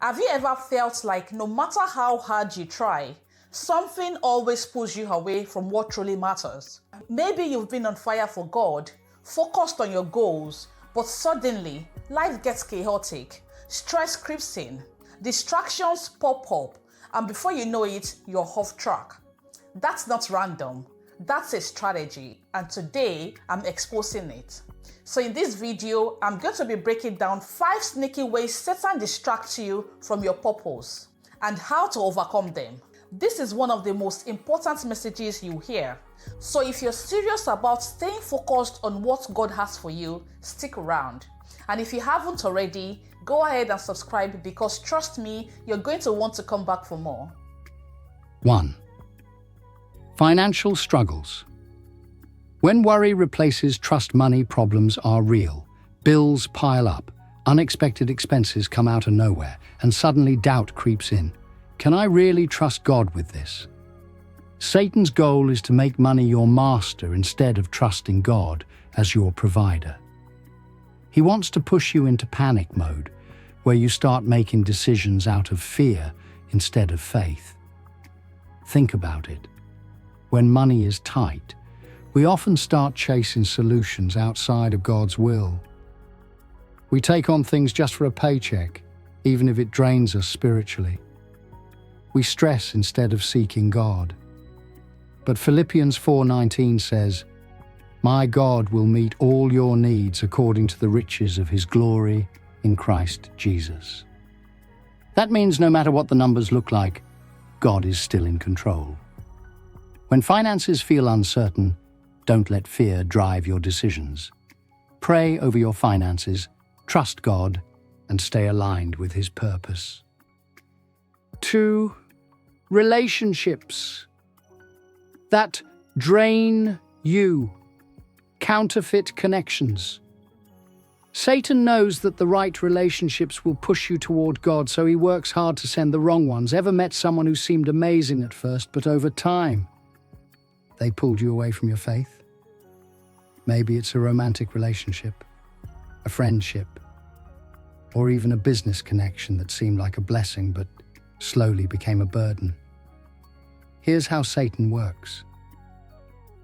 Have you ever felt like no matter how hard you try, something always pulls you away from what truly matters? Maybe you've been on fire for God, focused on your goals, but suddenly life gets chaotic, stress creeps in, distractions pop up, and before you know it, you're off track. That's not random, that's a strategy, and today I'm exposing it. So in this video, I'm going to be breaking down 5 sneaky ways Satan distracts you from your purpose and how to overcome them. This is one of the most important messages you hear. So if you're serious about staying focused on what God has for you, stick around. And if you haven't already, go ahead and subscribe because trust me, you're going to want to come back for more. 1. Financial struggles. When worry replaces trust, money problems are real. Bills pile up, unexpected expenses come out of nowhere, and suddenly doubt creeps in. Can I really trust God with this? Satan's goal is to make money your master instead of trusting God as your provider. He wants to push you into panic mode, where you start making decisions out of fear instead of faith. Think about it. When money is tight, we often start chasing solutions outside of God's will. We take on things just for a paycheck, even if it drains us spiritually. We stress instead of seeking God. But Philippians.says says, "My God will meet all your needs according to the riches of His glory in Christ Jesus." That means no matter what the numbers look like, God is still in control. When finances feel uncertain, don't let fear drive your decisions. Pray over your finances, trust God, and stay aligned with His purpose. 2. Relationships that drain you. Counterfeit connections. Satan knows that the right relationships will push you toward God, so he works hard to send the wrong ones. Ever met someone who seemed amazing at first, but over time, they pulled you away from your faith? Maybe it's a romantic relationship, a friendship, or even a business connection that seemed like a blessing but slowly became a burden. Here's how Satan works.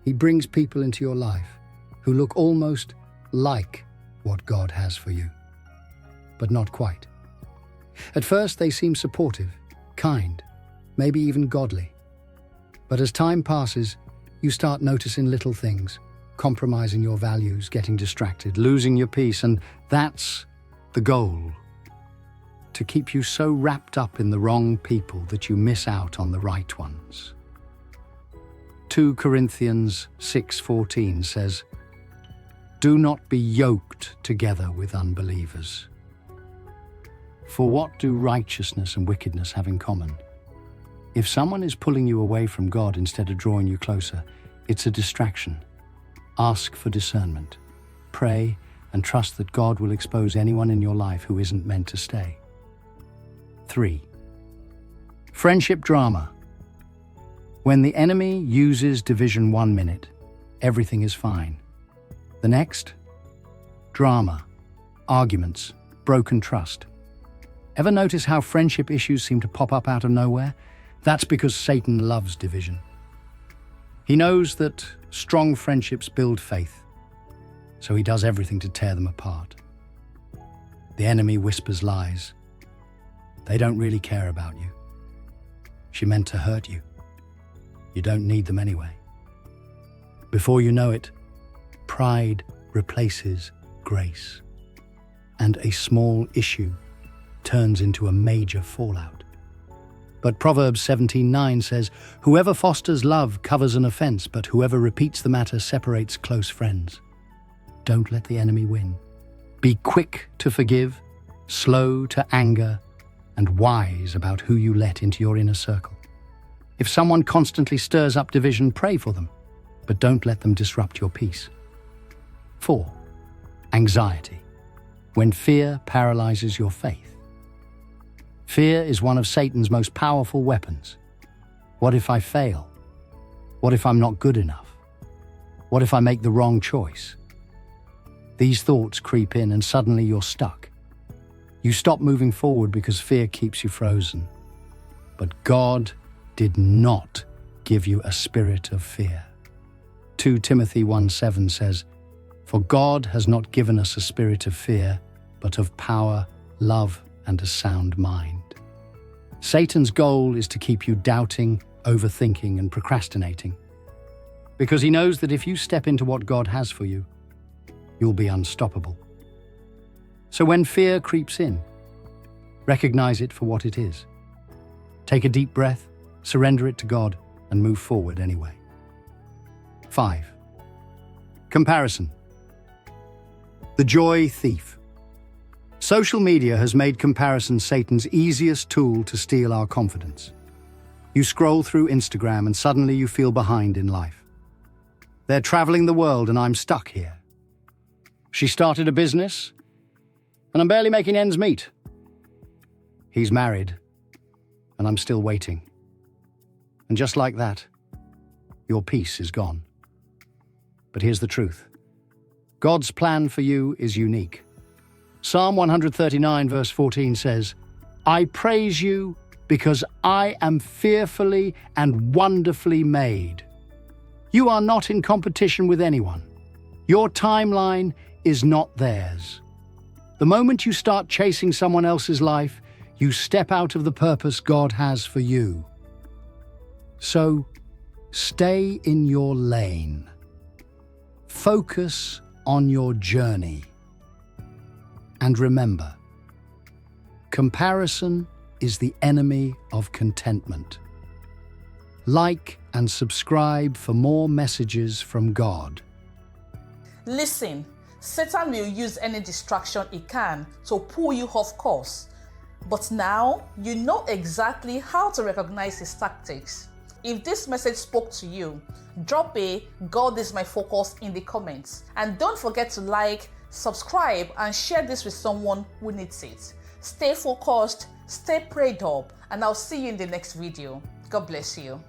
He brings people into your life who look almost like what God has for you, but not quite. At first, they seem supportive, kind, maybe even godly. But as time passes, you start noticing little things, compromising your values, getting distracted, losing your peace, and that's the goal. To keep you so wrapped up in the wrong people that you miss out on the right ones. 2 Corinthians 6:14 says, "Do not be yoked together with unbelievers. For what do righteousness and wickedness have in common? If someone is pulling you away from God instead of drawing you closer, it's a distraction. Ask for discernment. Pray and trust that God will expose anyone in your life who isn't meant to stay." 3. Friendship drama. When the enemy uses division 1 minute, everything is fine. The next? Drama, arguments, broken trust. Ever notice how friendship issues seem to pop up out of nowhere? That's because Satan loves division. He knows that strong friendships build faith, so he does everything to tear them apart. The enemy whispers lies. They don't really care about you. She meant to hurt you. You don't need them anyway. Before you know it, pride replaces grace, and a small issue turns into a major fallout. But Proverbs 17:9 says, "Whoever fosters love covers an offense, but whoever repeats the matter separates close friends." Don't let the enemy win. Be quick to forgive, slow to anger, and wise about who you let into your inner circle. If someone constantly stirs up division, pray for them, but don't let them disrupt your peace. 4. Anxiety. When fear paralyzes your faith. Fear is one of Satan's most powerful weapons. What if I fail? What if I'm not good enough? What if I make the wrong choice? These thoughts creep in and suddenly you're stuck. You stop moving forward because fear keeps you frozen. But God did not give you a spirit of fear. 2 Timothy 1:7 says, "For God has not given us a spirit of fear, but of power, love, and a sound mind." Satan's goal is to keep you doubting, overthinking, and procrastinating. Because he knows that if you step into what God has for you, you'll be unstoppable. So when fear creeps in, recognize it for what it is. Take a deep breath, surrender it to God, and move forward anyway. 5. Comparison. The joy thief. Social media has made comparison Satan's easiest tool to steal our confidence. You scroll through Instagram and suddenly you feel behind in life. They're traveling the world and I'm stuck here. She started a business and I'm barely making ends meet. He's married and I'm still waiting. And just like that, your peace is gone. But here's the truth. God's plan for you is unique. Psalm 139 verse 14 says, "I praise you because I am fearfully and wonderfully made." You are not in competition with anyone. Your timeline is not theirs. The moment you start chasing someone else's life, you step out of the purpose God has for you. So, stay in your lane. Focus on your journey. And remember, comparison is the enemy of contentment. Like and subscribe for more messages from God. Listen, Satan will use any distraction he can to pull you off course. But now you know exactly how to recognize his tactics. If this message spoke to you, drop a "God is my focus" in the comments. And don't forget to like, subscribe, and share this with someone who needs it. Stay focused, stay prayed up, and I'll see you in the next video. God bless you.